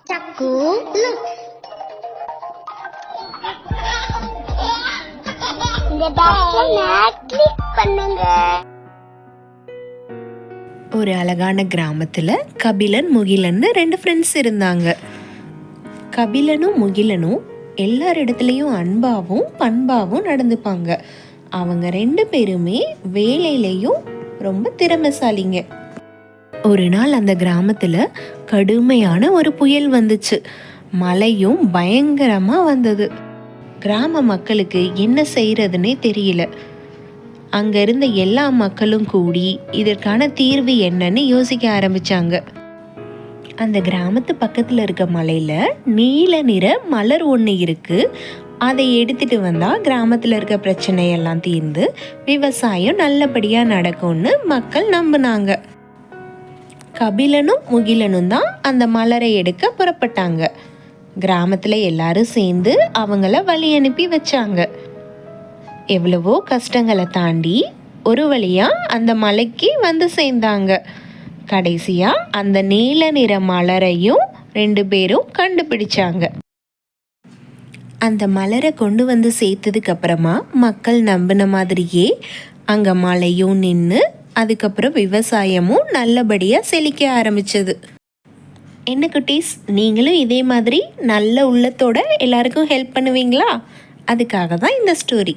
சக்கு இந்த கிளிக் பண்ணுங்க. ஒரு அழகான கிராமத்தில் கபிலன் முகிலன்னு 2 ஃப்ரெண்ட்ஸ் இருந்தாங்க. கபிலனும் முகிலனும் எல்லாரிடத்துலையும் அன்பாகவும் பண்பாகவும் நடந்துப்பாங்க. அவங்க 2 பேருமே வேலையிலையும் ரொம்ப திறமைசாலிங்க. ஒரு நாள் அந்த கிராமத்தில் கடுமையான ஒரு புயல் வந்துச்சு. மழையும் பயங்கரமாக வந்தது. கிராம மக்களுக்கு என்ன செய்யறதுன்னே தெரியல. அங்க இருந்த எல்லா மக்களும் கூடி இதற்கான தீர்வு என்னன்னு யோசிக்க ஆரம்பிச்சாங்க. அந்த கிராமத்து பக்கத்துல இருக்க மலையில நீல நிற மலர் ஒன்று இருக்கு. அதை எடுத்துட்டு வந்தா கிராமத்துல இருக்க பிரச்சனையெல்லாம் தீர்ந்து விவசாயம் நல்லபடியா நடக்கும்னு மக்கள் நம்பினாங்க. கபிலனும் முகிலனும் தான் அந்த மலரை எடுக்க புறப்பட்டாங்க. கிராமத்துல எல்லாரும் சேர்ந்து அவங்கள வழி அனுப்பி வச்சாங்க. எவ்வளவோ கஷ்டங்களை தாண்டி ஒரு வழியா அந்த மலைக்கு வந்து சேர்ந்தாங்க. கடைசியா அந்த நீல நிற மலரையும் 2 பேரும் கண்டுபிடிச்சாங்க. அந்த மலரை கொண்டு வந்து சேர்த்ததுக்கு அப்புறமா மக்கள் நம்பின மாதிரியே அங்க மழையும் நின்று அதுக்கப்புறம் விவசாயமும் நல்லபடியா செழிக்க ஆரம்பிச்சது. என்ன குட்டீஸ், நீங்களும் இதே மாதிரி நல்ல உள்ளத்தோட எல்லாருக்கும் ஹெல்ப் பண்ணுவீங்களா? அதுக்காக தான் இந்த ஸ்டோரி.